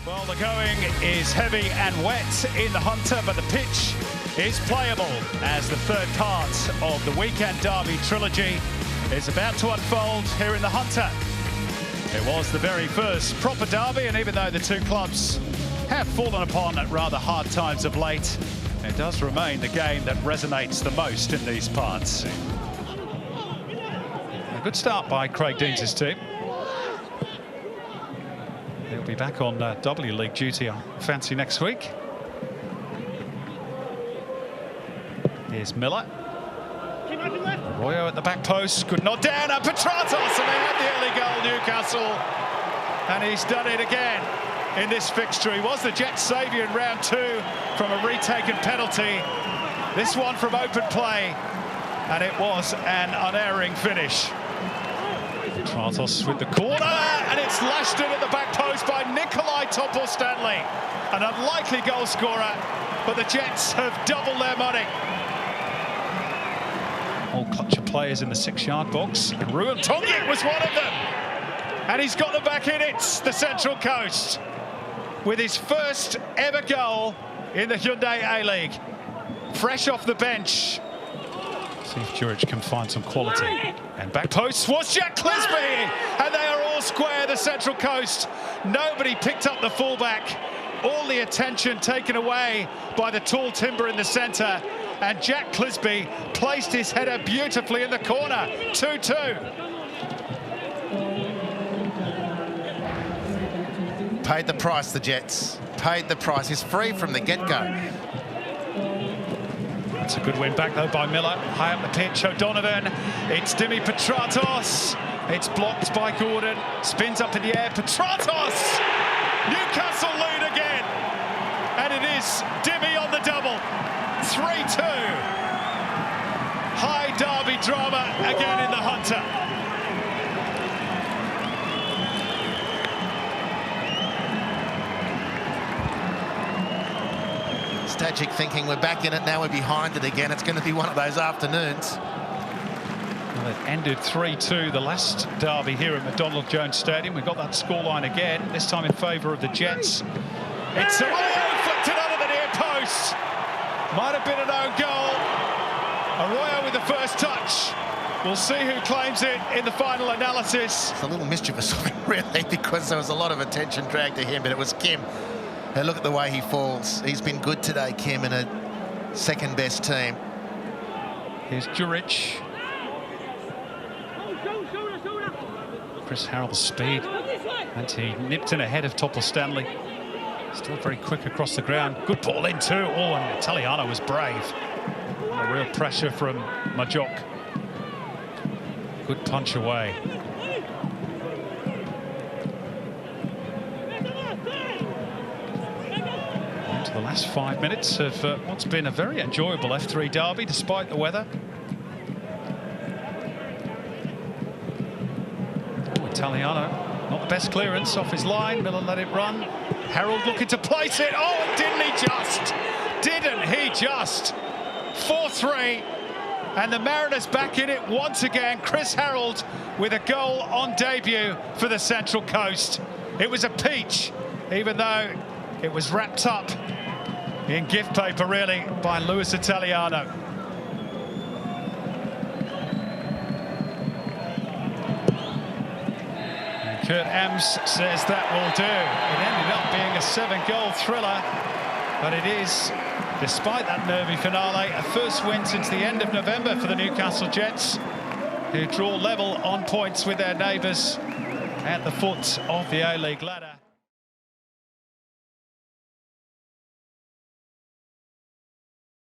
Well, the going is heavy and wet in the Hunter, but the pitch is playable as the third part of the weekend derby trilogy is about to unfold here in the Hunter. It was the very first proper derby, and even though the two clubs have fallen apart at rather hard times of late, it does remain the game that resonates the most in these parts. A good start by Craig Deans' team. He'll be back on W League duty, I fancy, next week. Here's Miller. Arroyo at the back post. Good nod down. And Petratos, and they had the early goal, Newcastle. And he's done it again in this fixture. He was the Jets' saviour in round 2 from a retaken penalty. This one from open play. And it was an unerring finish. Petratos with the corner, and it's lashed in at the back post by Nikolai Topol-Stanley. An unlikely goal scorer, but the Jets have doubled their money. All clutch of players in the 6-yard box, and Ruben Tongic was one of them. And he's got them back in it, the Central Coast, with his first ever goal in the Hyundai A-League. Fresh off the bench. See if Juric can find some quality. And back post was Jack Clisby, and they are all square, the Central Coast. Nobody picked up the fullback. All the attention taken away by the tall timber in the centre. And Jack Clisby placed his header beautifully in the corner. 2-2. Paid the price, the Jets. Paid the price. He's free from the get-go. It's a good win back, though, by Miller. High up the pitch, O'Donovan. It's Dimi Petratos. It's blocked by Gordon. Spins up in the air. Petratos! Newcastle lead again. And it is Dimi on the double. 3-2. High derby drama again in the Hunter. Stagic thinking we're back in it, now we're behind it again. It's going to be one of those afternoons. Well, it ended 3-2, the last derby here at McDonald Jones Stadium. We've got that scoreline again, this time in favour of the Jets. It's Arroyo flicked it under the near post. Might have been an own goal. Arroyo with the first touch. We'll see who claims it in the final analysis. It's a little mischievous, really, because there was a lot of attention dragged to him, but it was Kim. And look at the way he falls. He's been good today, Kim, in a second-best team. Here's Juric. Chris Harold's speed. And he nipped in ahead of Topol-Stanley. Still very quick across the ground. Good ball in too. Oh, and Italiano was brave. A real pressure from Majok. Good punch away. Into the last 5 minutes of what's been a very enjoyable F3 derby despite the weather. Oh, Italiano, not the best clearance off his line. Miller let it run. Harold looking to place it. Oh, and didn't he just? Didn't he just? 4-3. And the Mariners back in it once again. Chris Harold with a goal on debut for the Central Coast. It was a peach, even though it was wrapped up in gift paper, really, by Luis Italiano. And Kurt Ems says that will do. It ended up being a 7-goal thriller, but it is, despite that nervy finale, a first win since the end of November for the Newcastle Jets, who draw level on points with their neighbours at the foot of the A-League ladder.